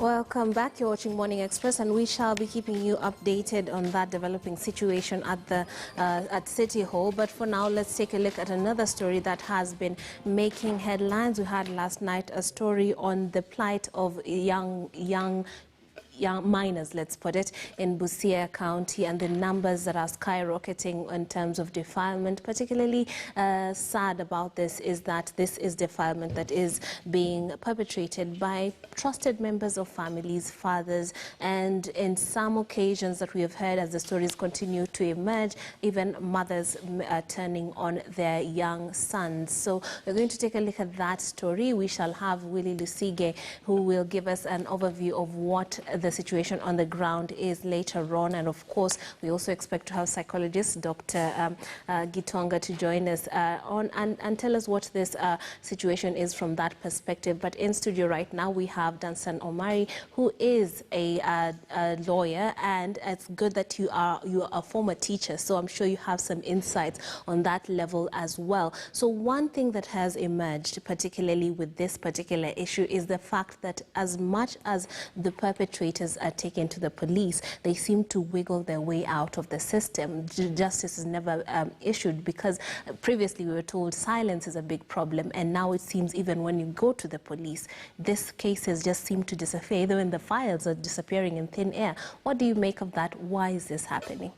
Welcome back. You're watching Morning Express, and we shall be keeping you updated on that developing situation at the City Hall. But for now, let's take a look at another story that has been making headlines. We had last night a story on the plight of young minors, let's put it, in Busia County, and the numbers that are skyrocketing in terms of defilement. Particularly sad about this is that this is defilement that is being perpetrated by trusted members of families, fathers, and in some occasions that we have heard as the stories continue to emerge, even mothers turning on their young sons. So we're going to take a look at that story. We shall have Willie Lusige, who will give us an overview of what the situation on the ground is later on. And of course, we also expect to have psychologist Dr. Gitonga to join us and tell us what this situation is from that perspective. But in studio right now, we have Dansan Omari, who is a lawyer, and it's good that you are a former teacher, so I'm sure you have some insights on that level as well. So one thing that has emerged, particularly with this particular issue, is the fact that as much as the perpetrators are taken to the police, they seem to wiggle their way out of the system. Justice is never issued, because previously we were told silence is a big problem, and now it seems even when you go to the police, these cases just seem to disappear, either when the files are disappearing in thin air. What do you make of that? Why is this happening?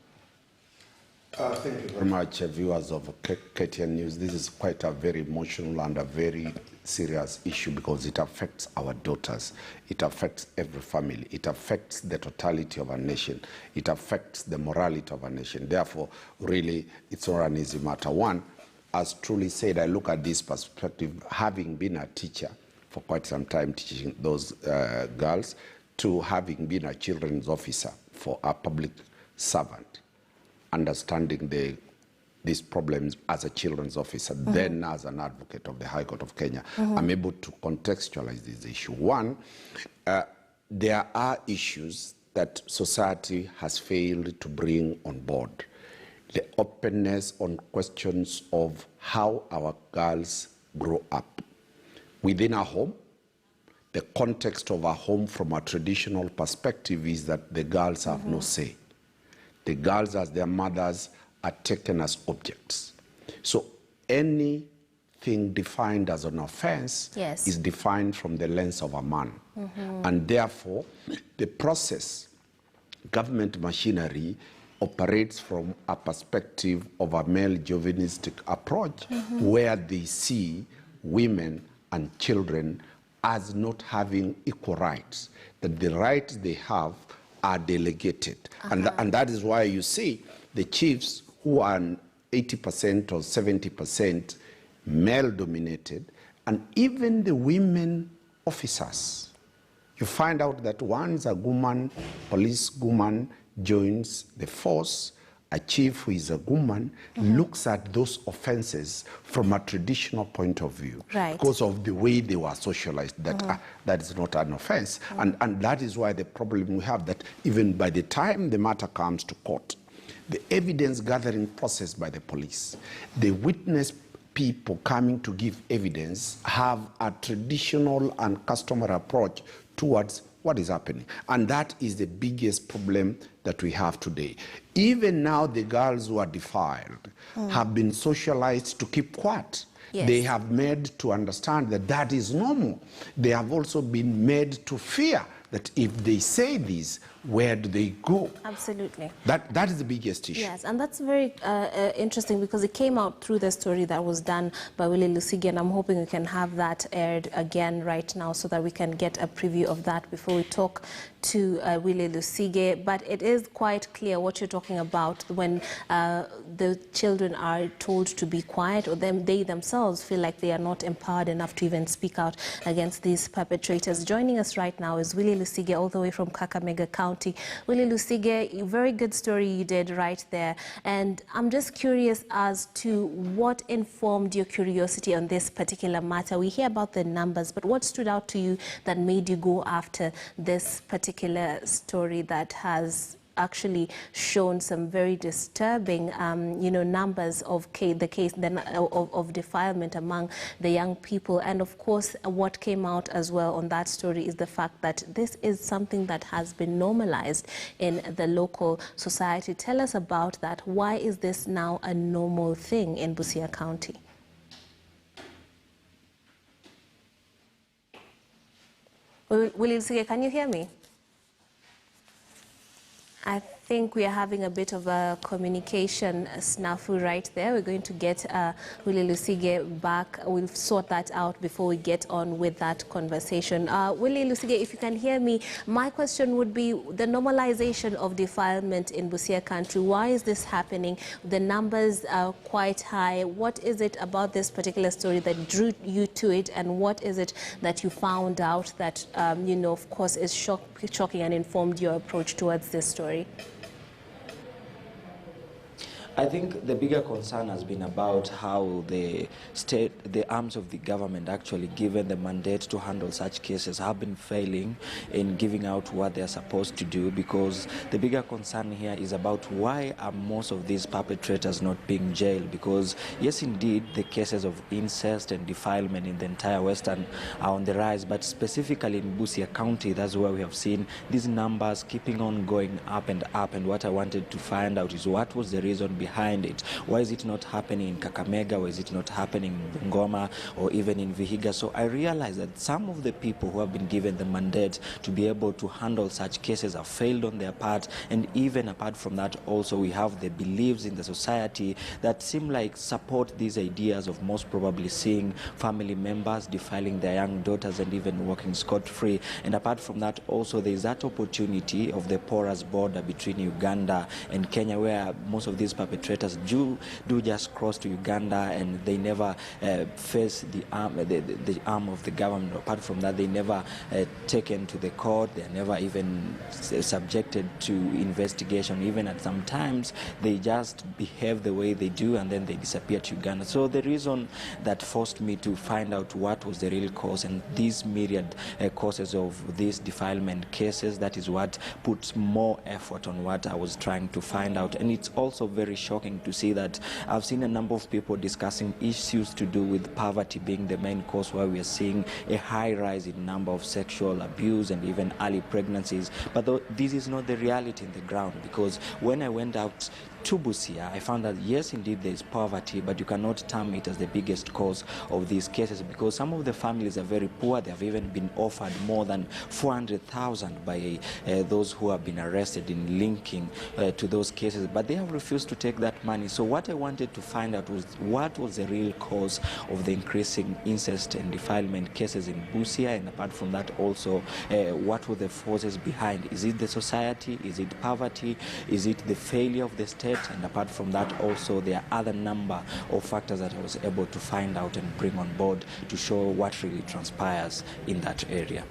Thank you very much, viewers of KTN News. This is quite a very emotional and a very serious issue, because it affects our daughters. It affects every family. It affects the totality of a nation. It affects the morality of a nation. Therefore, really, it's not an easy matter. One, as truly said, I look at this perspective, having been a teacher for quite some time, teaching those girls, to having been a children's officer for a public servant, understanding these problems as a children's officer, then as an advocate of the High Court of Kenya, I'm able to contextualize this issue. One, there are issues that society has failed to bring on board. The openness on questions of how our girls grow up within a home. The context of a home from a traditional perspective is that the girls have no say. The girls, as their mothers, are taken as objects. So anything defined as an offense is defined from the lens of a man. And therefore, the process, government machinery, operates from a perspective of a male chauvinistic approach, where they see women and children as not having equal rights, that the rights they have are delegated. And that is why you see the chiefs, who are 80% or 70% male-dominated, and even the women officers. You find out that once a woman, police woman, joins the force, a chief who is a woman looks at those offenses from a traditional point of view, because of the way they were socialized, that that is not an offense. And that is why the problem we have, that even by the time the matter comes to court, the evidence gathering process by the police, the witness people coming to give evidence have a traditional and customary approach towards what is happening. And that is the biggest problem that we have today. Even now, the girls who are defiled have been socialized to keep quiet. They have made to understand that that is normal. They have also been made to fear that if they say this, where do they go? Absolutely. That is the biggest issue. Yes, and that's very interesting, because it came out through the story that was done by Willie Lusige, and I'm hoping we can have that aired again right now so that we can get a preview of that before we talk to Willie Lusige. But it is quite clear what you're talking about when the children are told to be quiet, or they themselves feel like they are not empowered enough to even speak out against these perpetrators. Joining us right now is Willie Lusige, all the way from Kakamega County. Willie Lusige, very good story you did right there. And I'm just curious as to what informed your curiosity on this particular matter. We hear about the numbers, but what stood out to you that made you go after this particular story that has actually shown some very disturbing, numbers of of defilement among the young people. And of course, what came out as well on that story is the fact that this is something that has been normalized in the local society. Tell us about that. Why is this now a normal thing in Busia County? William Sige, can you hear me? I think we are having a bit of a communication snafu right there. We're going to get Willie Lusige back. We'll sort that out before we get on with that conversation. Willie Lusige, if you can hear me, my question would be the normalization of defilement in Busia Country. Why is this happening? The numbers are quite high. What is it about this particular story that drew you to it, and what is it that you found out that, of course, is shocking and informed your approach towards this story? I think the bigger concern has been about how the arms of the government actually given the mandate to handle such cases have been failing in giving out what they are supposed to do, because the bigger concern here is about why are most of these perpetrators not being jailed, because yes, indeed, the cases of incest and defilement in the entire Western are on the rise, but specifically in Busia County, that's where we have seen these numbers keeping on going up and up. And what I wanted to find out is what was the reason behind it. Why is it not happening in Kakamega? Why is it not happening in Bungoma or even in Vihiga? So I realized that some of the people who have been given the mandate to be able to handle such cases have failed on their part. And even apart from that, also we have the beliefs in the society that seem like support these ideas of most probably seeing family members defiling their young daughters and even walking scot-free. And apart from that, also there is that opportunity of the porous border between Uganda and Kenya, where most of these perpetrators do just cross to Uganda, and they never face the arm of the government. Apart from that, they never taken to the court. They are never even subjected to investigation. Even at some times, they just behave the way they do, and then they disappear to Uganda. So the reason that forced me to find out what was the real cause and these myriad causes of these defilement cases, that is what puts more effort on what I was trying to find out. And it's also very shocking to see that I've seen a number of people discussing issues to do with poverty being the main cause, where we are seeing a high rise in number of sexual abuse and even early pregnancies. But this is not the reality in the ground, because when I went out to Busia, I found that yes, indeed, there is poverty, but you cannot term it as the biggest cause of these cases, because some of the families are very poor. They have even been offered more than 400,000 by those who have been arrested in linking to those cases, but they have refused to take that money. So what I wanted to find out was what was the real cause of the increasing incest and defilement cases in Busia, and apart from that also, what were the forces behind? Is it the society? Is it poverty? Is it the failure of the state? And apart from that, also there are other number of factors that I was able to find out and bring on board to show what really transpires in that area.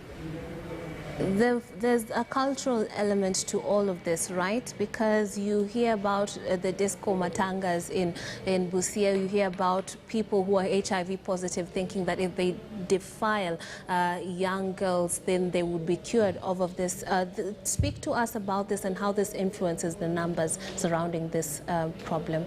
There's a cultural element to all of this, right? Because you hear about the disco matangas in Busia, you hear about people who are HIV positive thinking that if they defile young girls, then they would be cured of this. Speak to us about this and how this influences the numbers surrounding this problem.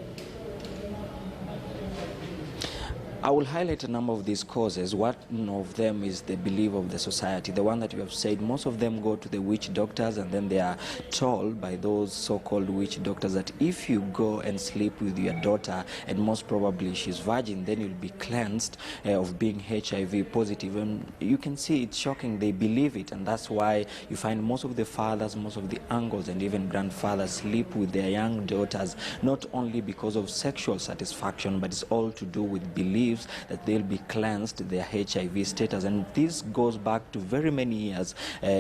I will highlight a number of these causes. One of them is the belief of the society. The one that you have said, most of them go to the witch doctors, and then they are told by those so-called witch doctors that if you go and sleep with your daughter, and most probably she's virgin, then you'll be cleansed of being HIV positive. And you can see it's shocking. They believe it, and that's why you find most of the fathers, most of the uncles, and even grandfathers sleep with their young daughters, not only because of sexual satisfaction, but it's all to do with belief that they'll be cleansed their HIV status. And this goes back to very many years.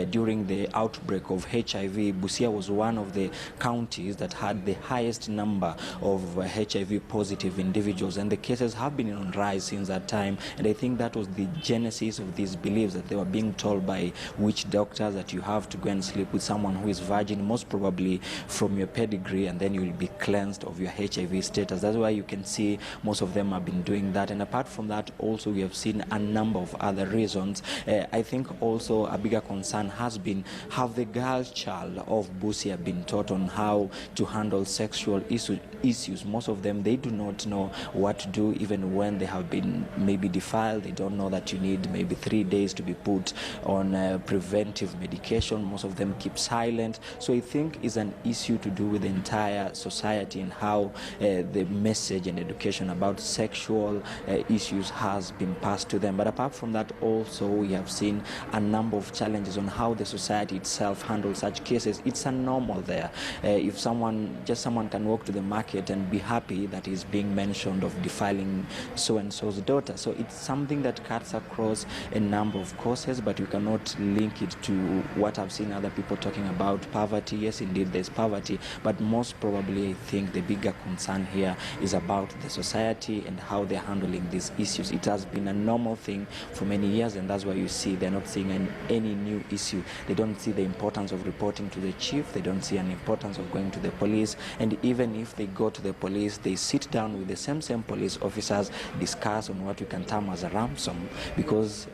During the outbreak of HIV, Busia was one of the counties that had the highest number of HIV positive individuals, and the cases have been on rise since that time. And I think that was the genesis of these beliefs, that they were being told by witch doctors that you have to go and sleep with someone who is virgin, most probably from your pedigree, and then you will be cleansed of your HIV status. That's why you can see most of them have been doing that. And And apart from that, also we have seen a number of other reasons. I think also a bigger concern has been, have the girl child of Busia been taught on how to handle sexual issues? Most of them, they do not know what to do even when they have been maybe defiled. They don't know that you need maybe 3 days to be put on preventive medication. Most of them keep silent. So I think it's an issue to do with the entire society and how the message and education about sexual issues has been passed to them. But apart from that, also we have seen a number of challenges on how the society itself handles such cases. It's a normal there. If someone can walk to the market and be happy that he's being mentioned of defiling so-and-so's daughter. So it's something that cuts across a number of causes, but you cannot link it to what I've seen other people talking about, poverty. Yes, indeed, there's poverty, but most probably I think the bigger concern here is about the society and how they're handling these issues. It has been a normal thing for many years, and that's why you see they're not seeing any new issue. They don't see the importance of reporting to the chief. They don't see an importance of going to the police. And even if they go to the police, they sit down with the same police officers, discuss on what we can term as a ransom, because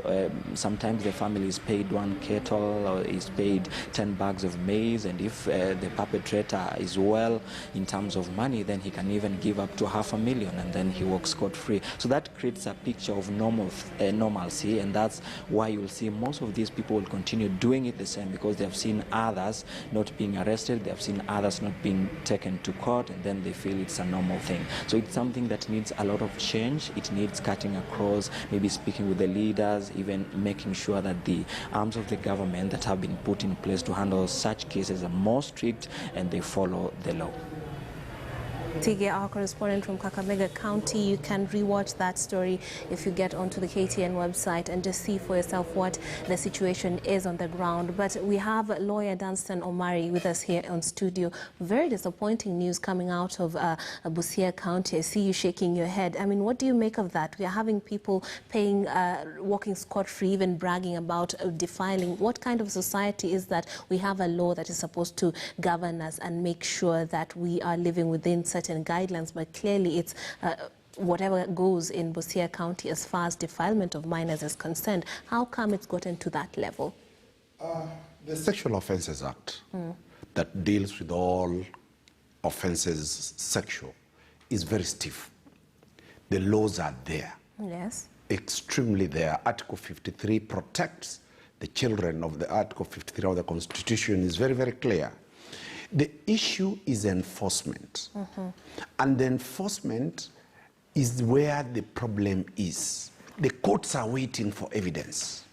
sometimes the family is paid 1 kettle or is paid 10 bags of maize, and if the perpetrator is well in terms of money, then he can even give up to $500,000 and then he walks scot-free. So that creates a picture of normalcy, and that's why you'll see most of these people will continue doing it the same, because they have seen others not being arrested, they have seen others not being taken to court, and then they feel it's a normal thing. So it's something that needs a lot of change. It needs cutting across, maybe speaking with the leaders, even making sure that the arms of the government that have been put in place to handle such cases are more strict and they follow the law. Tige, our correspondent from Kakamega County, you can rewatch that story if you get onto the KTN website and just see for yourself what the situation is on the ground. But we have lawyer Dunstan Omari with us here on studio. Very disappointing news coming out of Busia County. I see you shaking your head. I mean, what do you make of that? We are having people paying, walking scot-free, even bragging about defiling. What kind of society is that? We have a law that is supposed to govern us and make sure that we are living within certain guidelines, but clearly it's whatever goes in Busia County as far as defilement of minors is concerned. How come it's gotten to that level? The Sexual Offences Act that deals with all offences sexual is very stiff. The laws are there. Yes. Extremely there. Article 53 protects the children of the Article 53 of the Constitution is very, very clear. The issue is enforcement. And the enforcement is where the problem is. The courts are waiting for evidence.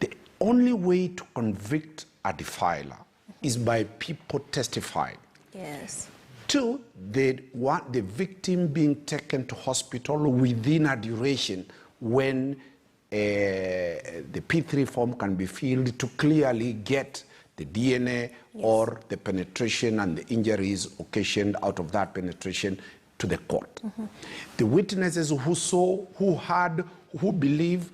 The only way to convict a defiler is by people testifying. Yes. 2, they want the victim being taken to hospital within a duration when the P3 form can be filled to clearly get the DNA or the penetration and the injuries occasioned out of that penetration to the court. The witnesses who saw, who heard, who believe,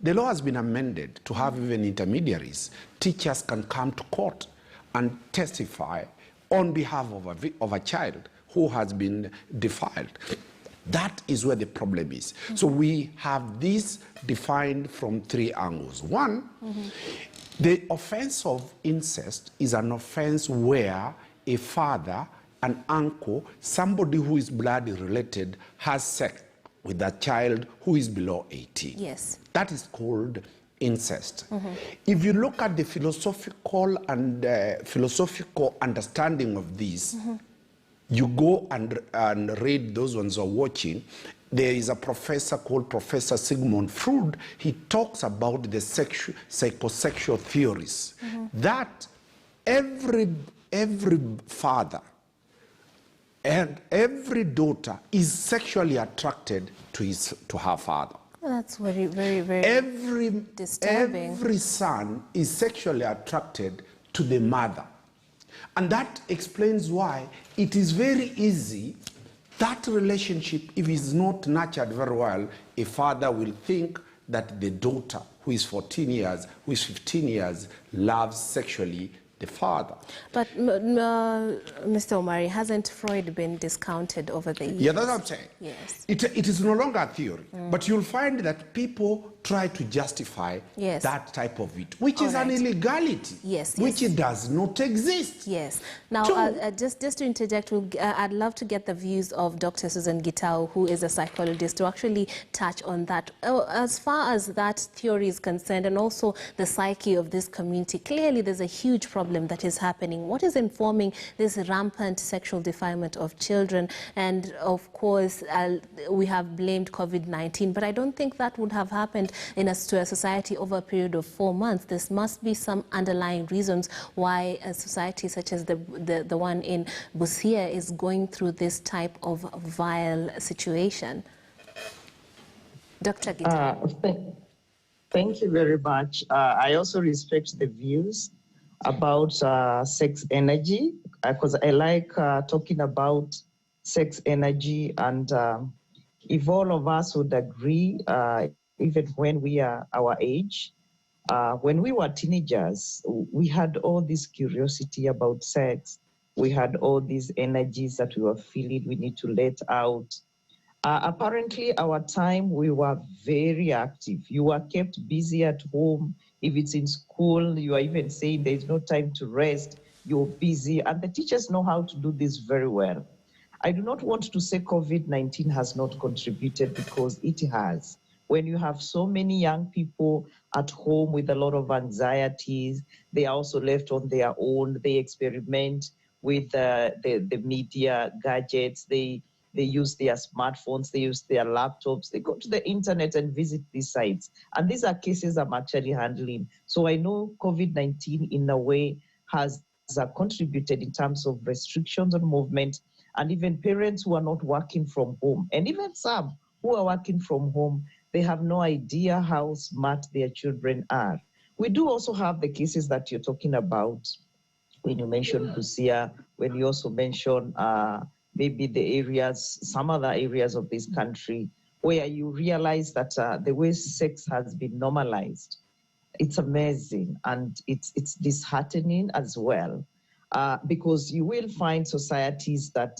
the law has been amended to have even intermediaries. Teachers can come to court and testify on behalf of a child who has been defiled. That is where the problem is. So we have this defined from 3 angles. 1, the offense of incest is an offense where a father, an uncle, somebody who is blood related has sex with a child who is below 18. Yes. That is called incest. If you look at the philosophical understanding of this, you go and read those ones who are watching. There is a professor called Professor Sigmund Freud. He talks about the psychosexual theories that every father and every daughter is sexually attracted to her father. Well, that's very, very, very disturbing. Every son is sexually attracted to the mother. And that explains why it is very easy. That relationship, if it's not nurtured very well, a father will think that the daughter, who is 14 years, who is 15 years, loves sexually the father. But Mr. Omari, hasn't Freud been discounted over the years? Yeah, that's what I'm saying. Yes. It is no longer a theory, but you'll find that people try to justify that type of it, which is an illegality, which it does not exist. Yes. Now, just to interject, I'd love to get the views of Dr. Susan Gitau, who is a psychologist, to actually touch on that. As far as that theory is concerned, and also the psyche of this community, clearly there's a huge problem that is happening. What is informing this rampant sexual defilement of children? And of course, we have blamed COVID-19, but I don't think that would have happened to a society over a period of 4 months. There must be some underlying reasons why a society such as the one in Busia is going through this type of vile situation. Dr. Gita. Thank you very much. I also respect the views about sex energy, because I like talking about sex energy, and if all of us would agree, even when we are our age, when we were teenagers, we had all this curiosity about sex. We had all these energies that we were feeling we need to let out. Apparently, our time, we were very active. You were kept busy at home. If it's in school, you are even saying there's no time to rest. You're busy, and the teachers know how to do this very well. I do not want to say COVID-19 has not contributed, because it has. When you have so many young people at home with a lot of anxieties, they are also left on their own. They experiment with the media gadgets. They use their smartphones, they use their laptops, they go to the internet and visit these sites. And these are cases I'm actually handling. So I know COVID-19 in a way has contributed in terms of restrictions on movement, and even parents who are not working from home, and even some who are working from home, they have no idea how smart their children are. We do also have the cases that you're talking about when you mentioned Busia, when you also mentioned maybe the areas, some other areas of this country, where you realize that the way sex has been normalized, it's amazing, and it's disheartening as well, because you will find societies that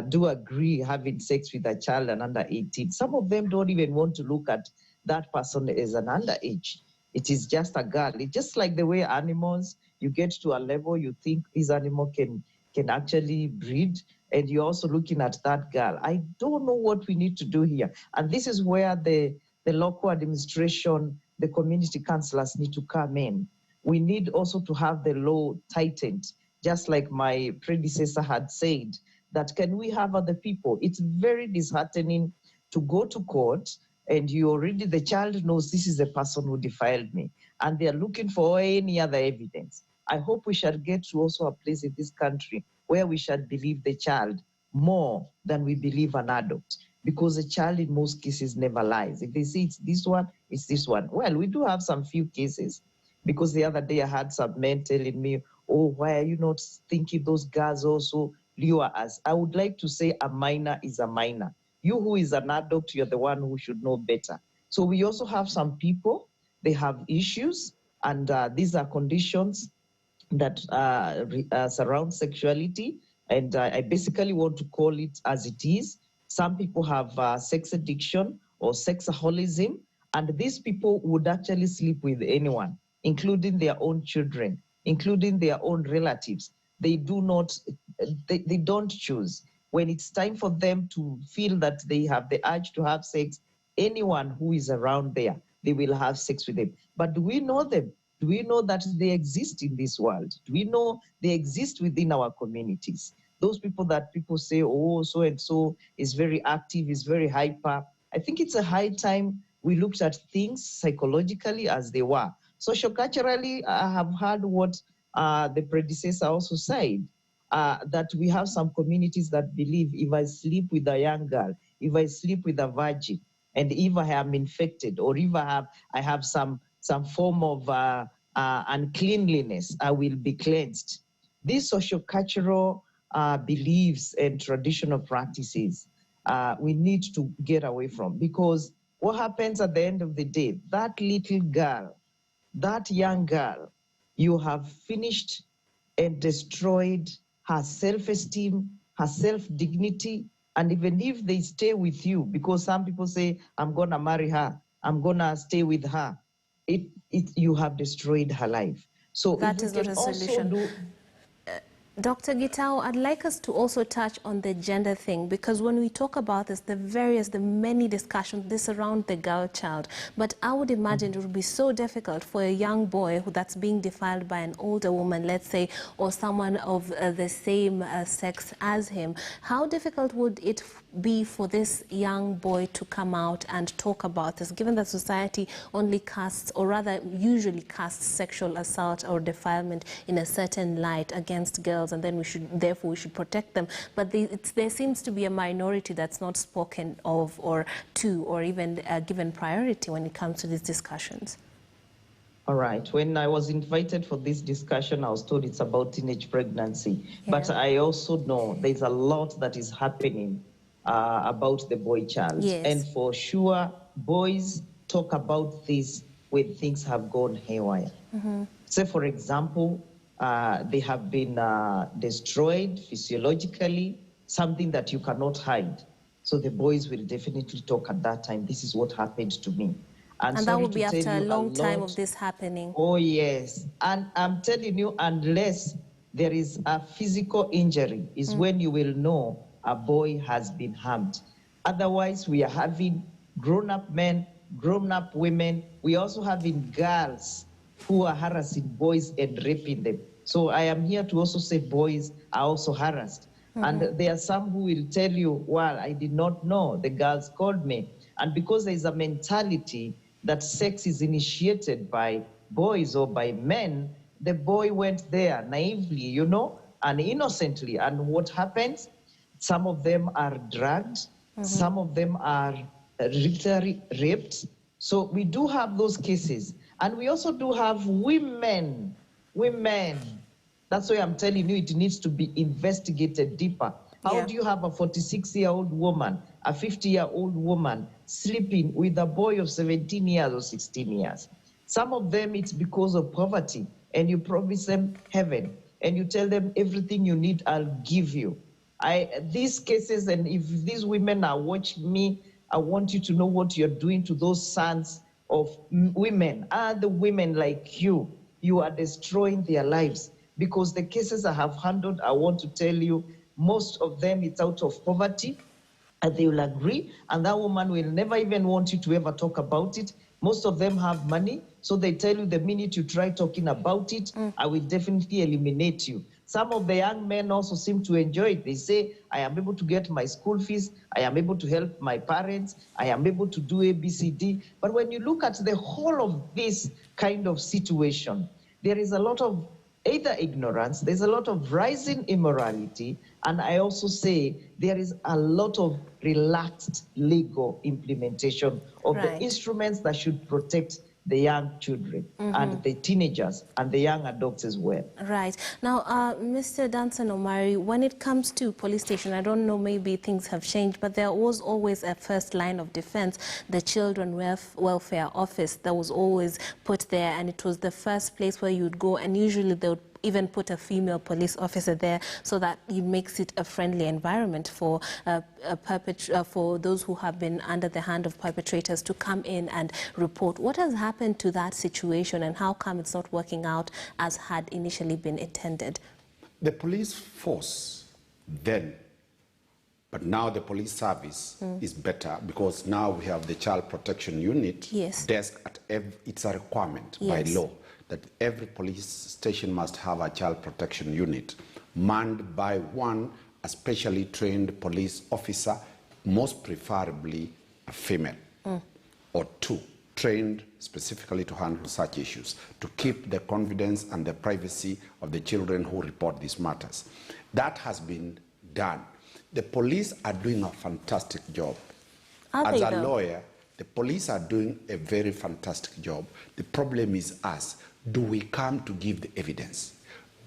do agree having sex with a child under 18. Some of them don't even want to look at that person as an underage. It is just a girl. It's just like the way animals, you get to a level you think this animal can actually breed, and you're also looking at that girl. I don't know what we need to do here. And this is where the local administration, the community councillors need to come in. We need also to have the law tightened, just like my predecessor had said, that can we have other people? It's very disheartening to go to court and the child knows this is the person who defiled me, and they're looking for any other evidence. I hope we shall get to also a place in this country where we shall believe the child more than we believe an adult, because the child in most cases never lies. If they say it's this one, it's this one. Well, we do have some few cases, because the other day I had some men telling me, oh, why are you not thinking those girls also lure us? I would like to say a minor is a minor. You who is an adult, you're the one who should know better. So we also have some people, they have issues, and these are conditions that surround sexuality. And I basically want to call it as it is. Some people have sex addiction or sexaholism, and these people would actually sleep with anyone, including their own children, including their own relatives. They don't choose. When it's time for them to feel that they have the urge to have sex, anyone who is around there, they will have sex with them. But do we know them? Do we know that they exist in this world? Do we know they exist within our communities? Those people that people say, oh, so-and-so is very active, is very hyper. I think it's a high time we looked at things psychologically as they were. Socioculturally, I have heard what the predecessor also said, that we have some communities that believe if I sleep with a young girl, if I sleep with a virgin, and if I am infected, or if I have some form of uncleanliness, I will be cleansed. These sociocultural beliefs and traditional practices we need to get away from, because what happens at the end of the day, that little girl, that young girl, you have finished and destroyed her self-esteem, her self-dignity, and even if they stay with you, because some people say, I'm gonna marry her, I'm gonna stay with her, you have destroyed her life. So That if we is not can a also solution. do... Dr. Gitao, I'd like us to also touch on the gender thing, because when we talk about this, the many discussions, this around the girl child. But I would imagine it would be so difficult for a young boy that's being defiled by an older woman, let's say, or someone of the same sex as him. How difficult would it be for this young boy to come out and talk about this, given that society only casts, or rather usually casts, sexual assault or defilement in a certain light against girls, and then therefore we should protect them. But there seems to be a minority that's not spoken of or to, or even given priority when it comes to these discussions. All right. When I was invited for this discussion, I was told it's about teenage pregnancy. Yeah. But I also know there's a lot that is happening about the boy child. Yes. And for sure, boys talk about this when things have gone haywire. Mm-hmm. Say, for example, they have been destroyed physiologically, something that you cannot hide. So the boys will definitely talk at that time. This is what happened to me. And that would be after a long time of this happening. Oh, yes. And I'm telling you, unless there is a physical injury, is when you will know a boy has been harmed. Otherwise, we are having grown-up men, grown-up women. We are also having girls who are harassing boys and raping them. So I am here to also say boys are also harassed. And there are some who will tell you, well, I did not know, the girls called me. And because there is a mentality that sex is initiated by boys or by men, the boy went there naively, you know, and innocently. And what happens? Some of them are drugged, some of them are literally raped. So we do have those cases. And we also do have women. That's why I'm telling you, it needs to be investigated deeper. How do you have a 46-year-old woman, a 50-year-old woman sleeping with a boy of 17 years or 16 years? Some of them, it's because of poverty, and you promise them heaven, and you tell them everything you need, I'll give you. These cases, and if these women are watching me, I want you to know what you're doing to those sons of women. The women like you are destroying their lives. Because the cases I have handled, I want to tell you, most of them, it's out of poverty, and they will agree, and that woman will never even want you to ever talk about it. Most of them have money, so they tell you the minute you try talking about it, I will definitely eliminate you. Some of the young men also seem to enjoy it. They say, I am able to get my school fees, I am able to help my parents, I am able to do ABCD. But when you look at the whole of this kind of situation, there is a lot of either ignorance, there's a lot of rising immorality, and I also say there is a lot of relaxed legal implementation of the instruments that should protect the young children and the teenagers and the young adults as well. Right. Now, Mr. Danson Omari, when it comes to police station, I don't know, maybe things have changed, but there was always a first line of defense, the Children Welfare Office that was always put there, and it was the first place where you would go, and usually they would even put a female police officer there so that it makes it a friendly environment for for those who have been under the hand of perpetrators to come in and report. What has happened to that situation, and how come it's not working out as had initially been intended? The police force then, but now the police service is better, because now we have the Child Protection Unit desk at it's a requirement by law that every police station must have a child protection unit manned by one specially trained police officer, most preferably a female, or two trained specifically to handle such issues, to keep the confidence and the privacy of the children who report these matters. That has been done. The police are doing a fantastic job. As a lawyer, the police are doing a very fantastic job. The problem is us. Do we come to give the evidence?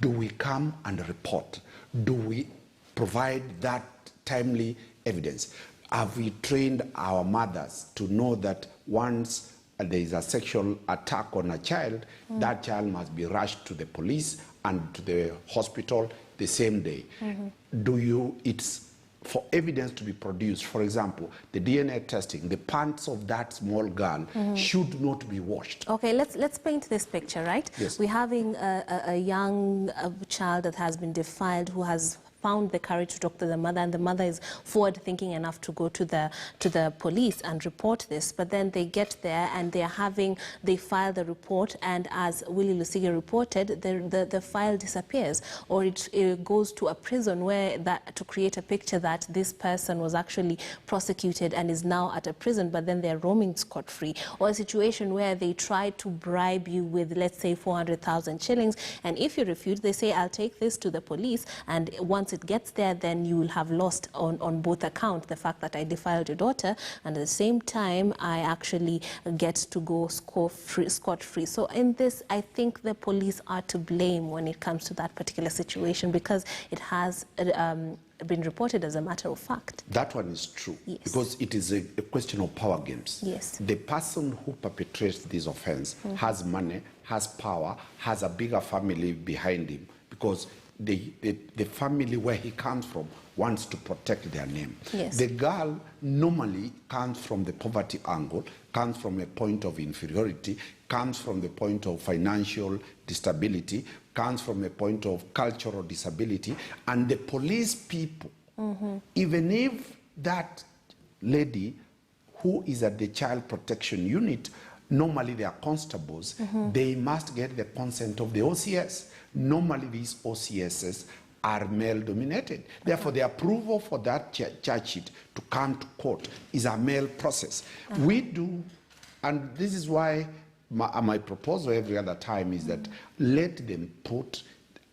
Do we come and report? Do we provide that timely evidence? Have we trained our mothers to know that once there is a sexual attack on a child, that child must be rushed to the police and to the hospital the same day. It's for evidence to be produced. For example, the DNA testing, the pants of that small girl should not be washed. Okay, let's paint this picture, right? Yes. We're having a young child that has been defiled, who has found the courage to talk to the mother, and the mother is forward thinking enough to go to the police and report this. But then they get there and they file the report, and as Willie Lusige reported, the file disappears, or it goes to a prison where to create a picture that this person was actually prosecuted and is now at a prison, but then they're roaming scot-free. Or a situation where they try to bribe you with, let's say, 400,000 shillings, and if you refuse, they say, I'll take this to the police, and once it gets there, then you will have lost on both accounts, the fact that I defiled your daughter, and at the same time, I actually get to go scot-free. So in this, I think the police are to blame when it comes to that particular situation, because it has been reported as a matter of fact. That one is true, yes, because it is a question of power games. Yes. The person who perpetrates this offense has money, has power, has a bigger family behind him, because the family where he comes from wants to protect their name. Yes. The girl normally comes from the poverty angle, comes from a point of inferiority, comes from the point of financial disability, comes from a point of cultural disability, and the police people, even if that lady who is at the child protection unit, normally they are constables, they must get the consent of the OCS. Normally these OCSs are male-dominated. Therefore, the approval for that charge sheet to come to court is a male process. We do, and this is why my proposal every other time is that let them put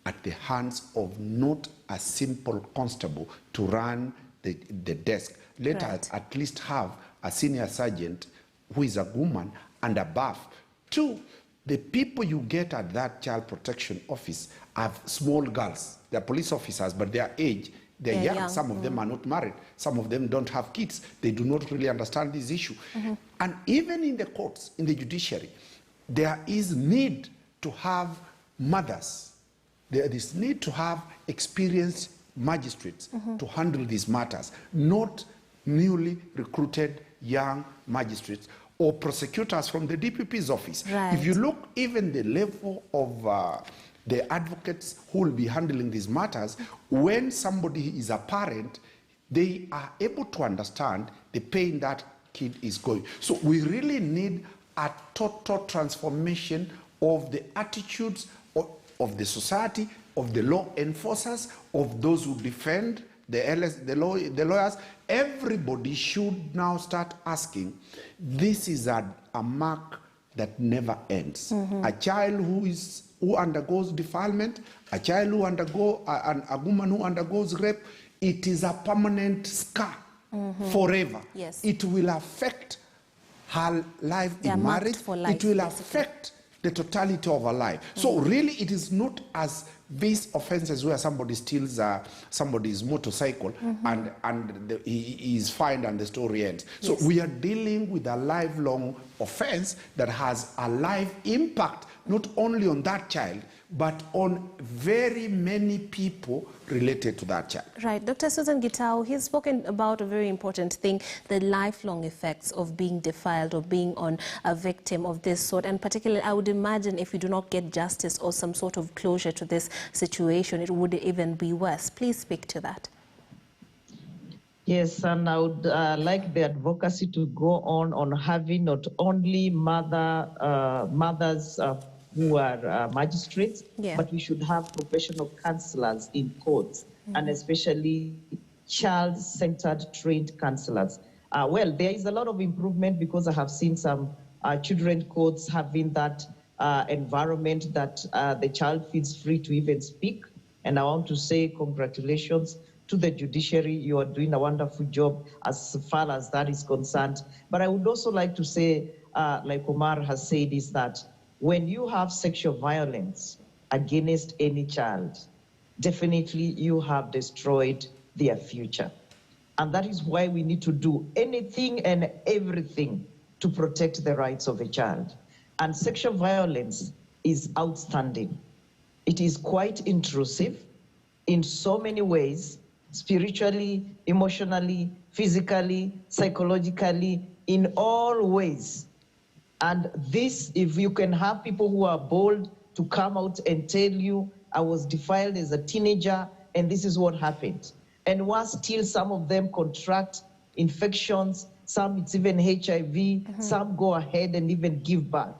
at the hands of not a simple constable to run the desk. Let us at least have a senior sergeant who is a woman and above. Two, the people you get at that child protection office are small girls. They're police officers, but their age, they're young. Some of them are not married. Some of them don't have kids. They do not really understand this issue. And even in the courts, in the judiciary, there is need to have mothers. There is need to have experienced magistrates to handle these matters, not newly recruited young magistrates or prosecutors from the DPP's office. Right. If you look even the level of the advocates who will be handling these matters, when somebody is a parent, they are able to understand the pain that kid is going. So we really need a total transformation of the attitudes of the society, of the law enforcers, of those who defend the lawyers. Everybody should now start asking, this is a mark that never ends. A child who undergoes defilement, a child who a woman who undergoes rape, it is a permanent scar forever. Yes. It will affect her life in marriage. It will affect the totality of her life. So really it is not as these offenses where somebody steals somebody's motorcycle and he is fined and the story ends. So we are dealing with a lifelong offense that has a life impact, not only on that child, but on very many people related to that child. Right. Dr. Susan Gitau, he's spoken about a very important thing, the lifelong effects of being defiled or being on a victim of this sort. And particularly, I would imagine if you do not get justice or some sort of closure to this situation, it would even be worse. Please speak to that. Yes, and I would like the advocacy to go on having not only mothers who are magistrates, but we should have professional counselors in courts, and especially child-centered trained counselors. Well, there is a lot of improvement because I have seen some children courts having that environment that the child feels free to even speak. And I want to say congratulations to the judiciary. You are doing a wonderful job as far as that is concerned. But I would also like to say, like Omar has said, is that when you have sexual violence against any child, definitely you have destroyed their future. And that is why we need to do anything and everything to protect the rights of a child. And sexual violence is outstanding. It is quite intrusive in so many ways, spiritually, emotionally, physically, psychologically, in all ways. And this, if you can have people who are bold to come out and tell you, I was defiled as a teenager, and this is what happened. And while still some of them contract infections, some it's even HIV, some go ahead and even give birth.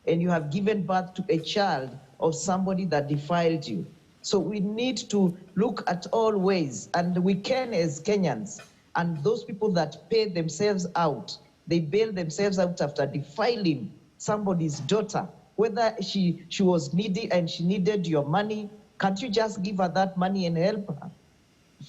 And you have given birth to a child of somebody that defiled you. So we need to look at all ways, and we can as Kenyans, and those people that pay themselves out, they bail themselves out after defiling somebody's daughter, whether she was needy and she needed your money, can't you just give her that money and help her?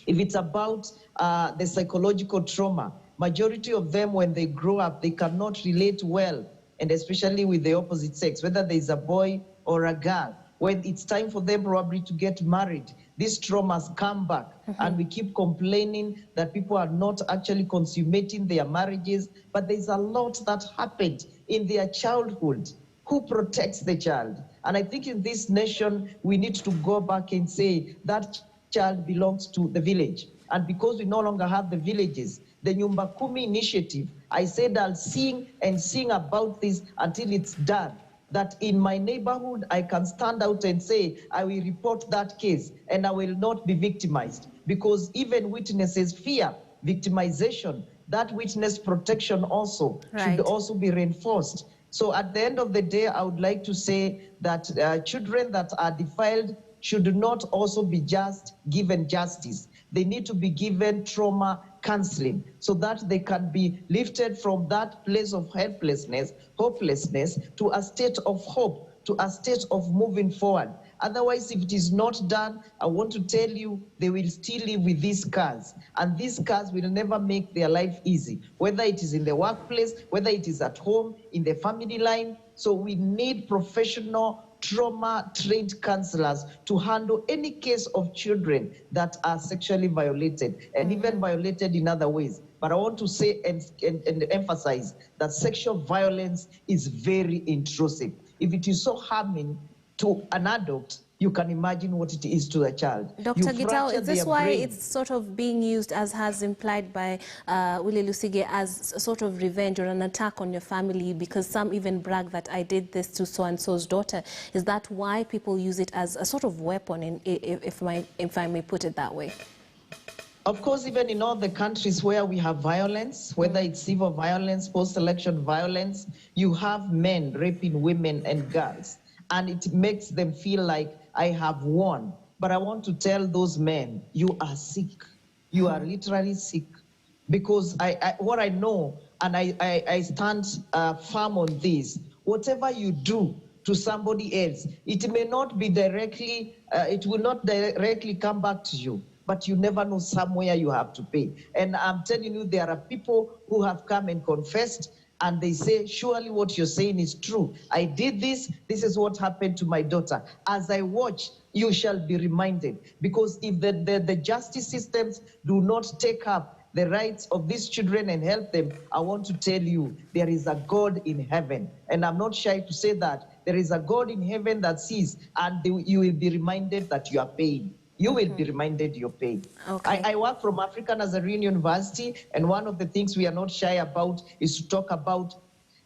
If it's about the psychological trauma, majority of them, when they grow up, they cannot relate well, and especially with the opposite sex, whether there's a boy or a girl. When it's time for them probably to get married, these traumas come back, and we keep complaining that people are not actually consummating their marriages, but there's a lot that happened in their childhood. Who protects the child? And I think in this nation, we need to go back and say that child belongs to the village. And because we no longer have the villages, the Nyumba Kumi initiative, I said I'll sing and sing about this until it's done. That in my neighborhood, I can stand out and say, I will report that case and I will not be victimized. Because even witnesses fear victimization. That witness protection also should also be reinforced. So at the end of the day, I would like to say that children that are defiled should not also be just given justice. They need to be given trauma counseling so that they can be lifted from that place of helplessness, hopelessness, to a state of hope, to a state of moving forward. Otherwise, if it is not done, I want to tell you, they will still live with these scars. And these scars will never make their life easy, whether it is in the workplace, whether it is at home, in the family line. So we need professional trauma-trained counselors to handle any case of children that are sexually violated and even violated in other ways. But I want to say and emphasize that sexual violence is very intrusive. If it is so harming to an adult, you can imagine what it is to a child. Dr. Gitau, is this why it's sort of being used, as has implied by Willie Lusige, as a sort of revenge or an attack on your family? Because some even brag that I did this to so-and-so's daughter. Is that why people use it as a sort of weapon, if I may put it that way? Of course, even in all the countries where we have violence, whether it's civil violence, post-election violence, you have men raping women and girls. And it makes them feel like I have won. But I want to tell those men, you are sick. You are literally sick. Because what I know, and I stand firm on this, whatever you do to somebody else, it may not be directly, it will not directly come back to you, but you never know, somewhere you have to pay. And I'm telling you, there are people who have come and confessed, and they say, surely what you're saying is true. I did this. This is what happened to my daughter. As I watch, you shall be reminded. Because if the justice systems do not take up the rights of these children and help them, I want to tell you, there is a God in heaven. And I'm not shy to say that. There is a God in heaven that sees, and you will be reminded that you are paying. You will be reminded you're paid. Okay. I work from African Nazarene University, and one of the things we are not shy about is to talk about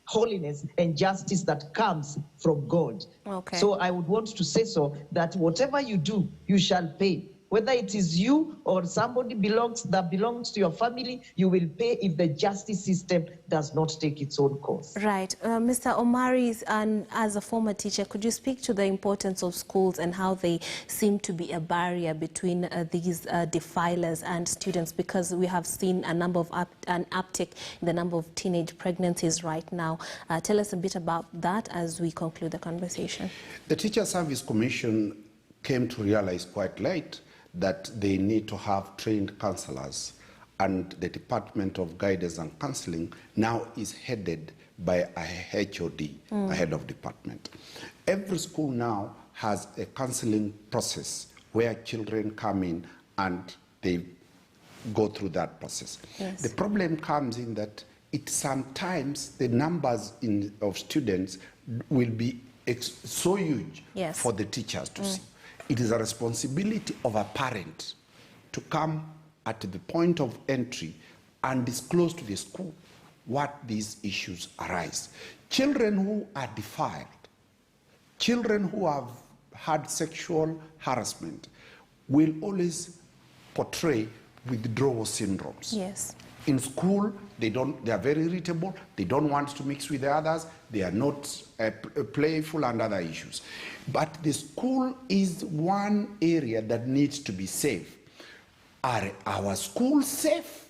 holiness and justice that comes from God. Okay. So I would want to say so, that whatever you do, you shall pay. Whether it is you or somebody that belongs to your family, you will pay if the justice system does not take its own course. Right. Mr. Omari, and as a former teacher, could you speak to the importance of schools and how they seem to be a barrier between these defilers and students? Because we have seen a number of an uptick in the number of teenage pregnancies right now. Tell us a bit about that as we conclude the conversation. The Teacher Service Commission came to realize quite late that they need to have trained counselors, and the Department of Guidance and Counseling now is headed by a HOD, a head of department. Every school now has a counseling process where children come in and they go through that process. Yes. The problem comes in that it sometimes the numbers of students will be so huge for the teachers to see. It is a responsibility of a parent to come at the point of entry and disclose to the school what these issues arise. Children who are defiled, children who have had sexual harassment will always portray withdrawal syndromes. Yes. In school, they are very irritable, they don't want to mix with the others, they are not playful and other issues. But the school is one area that needs to be safe. Are our schools safe?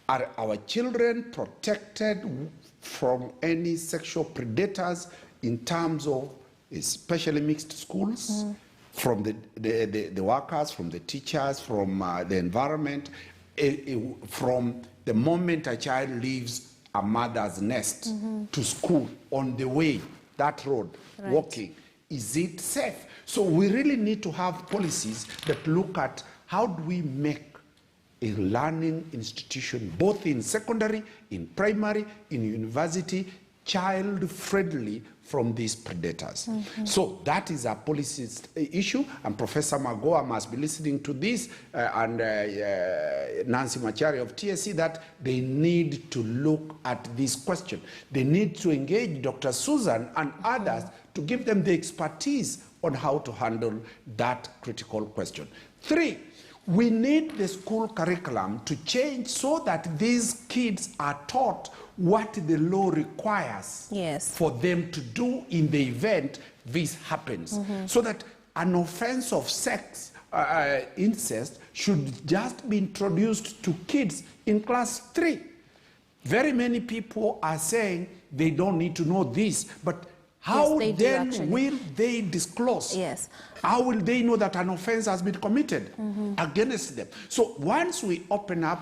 Are our children protected from any sexual predators in terms of especially mixed schools? From the workers, from the teachers, from the environment, from the moment a child leaves a mother's nest to school, on the way, that road, walking, is it safe? So we really need to have policies that look at how do we make a learning institution, both in secondary, in primary, in university, child-friendly from these predators. So that is a policy issue, and Professor Magoa must be listening to this, and Nancy Machari of TSC, that they need to look at this question. They need to engage Dr. Susan and others to give them the expertise on how to handle that critical question. 3, we need the school curriculum to change so that these kids are taught what the law requires for them to do in the event this happens. So that an offense of sex, incest, should just be introduced to kids in class 3. Very many people are saying they don't need to know this, but how then will they disclose? How will they know that an offense has been committed against them? So once we open up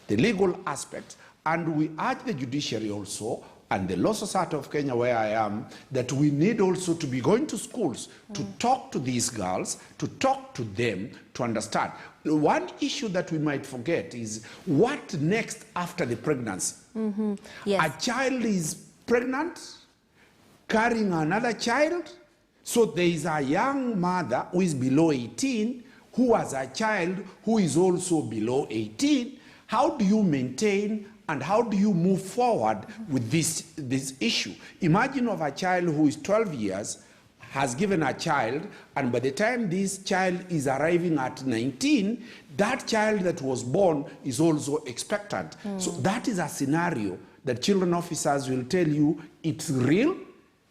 the legal aspects, and we urge the judiciary also, and the Law Society of Kenya, where I am, that we need also to be going to schools to talk to these girls, to talk to them, to understand. One issue that we might forget is what next after the pregnancy? A child is pregnant, carrying another child, so there is a young mother who is below 18, who has a child who is also below 18. How do you maintain and how do you move forward with this issue? Imagine of a child who is 12 years, has given a child, and by the time this child is arriving at 19, that child that was born is also expectant. So that is a scenario that children officers will tell you it's real.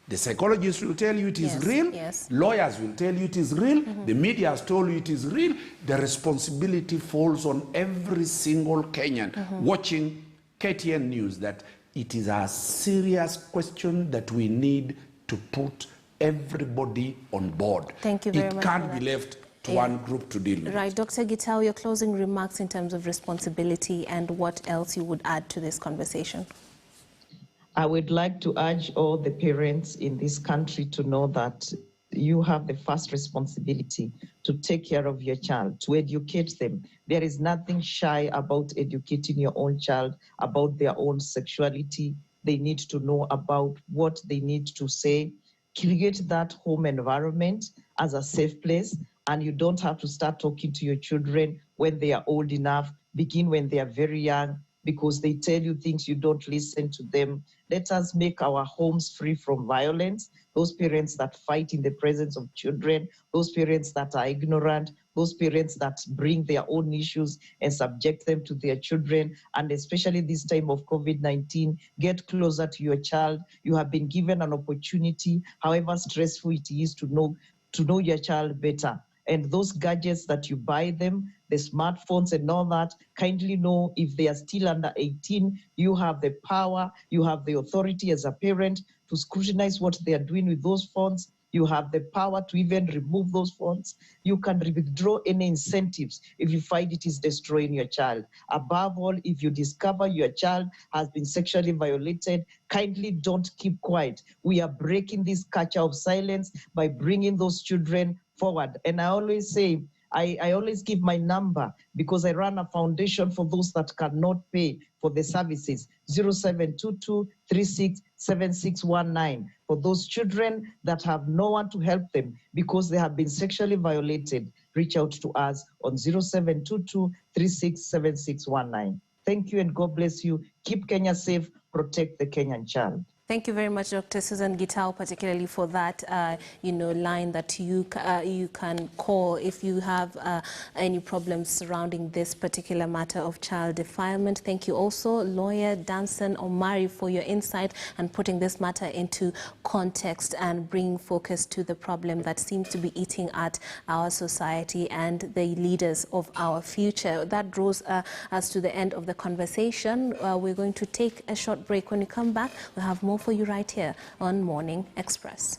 The psychologists will tell you it is real. Lawyers will tell you it is real. The media has told you it is real. The responsibility falls on every single Kenyan watching KTN News, that it is a serious question that we need to put everybody on board. Thank you very much. It can't be left to one group to deal with. Right. Dr. Gitau, your closing remarks in terms of responsibility and what else you would add to this conversation. I would like to urge all the parents in this country to know that you have the first responsibility to take care of your child, to educate them. There is nothing shy about educating your own child about their own sexuality. They need to know about what they need to say. Create that home environment as a safe place, and you don't have to start talking to your children when they are old enough. Begin when they are very young, because they tell you things, you don't listen to them. Let us make our homes free from violence. Those parents that fight in the presence of children, those parents that are ignorant, those parents that bring their own issues and subject them to their children, and especially this time of COVID-19, get closer to your child. You have been given an opportunity, however stressful it is, to know your child better. And those gadgets that you buy them, the smartphones and all that, kindly know if they are still under 18, you have the power, you have the authority as a parent to scrutinize what they are doing with those phones. You have the power to even remove those phones. You can withdraw any incentives if you find it is destroying your child. Above all, if you discover your child has been sexually violated, kindly don't keep quiet. We are breaking this culture of silence by bringing those children forward. And I always say, I always give my number because I run a foundation for those that cannot pay for the services. 0722367619 for those children that have no one to help them because they have been sexually violated. Reach out to us on 0722367619. Thank you and God bless you. Keep Kenya safe. Protect the Kenyan child. Thank you very much, Dr. Susan Gitau, particularly for that, line that you can call if you have any problems surrounding this particular matter of child defilement. Thank you also, lawyer Danson Omari, for your insight and putting this matter into context and bringing focus to the problem that seems to be eating at our society and the leaders of our future. That draws us to the end of the conversation. We're going to take a short break. When we come back, we'll have more for you right here on Morning Express.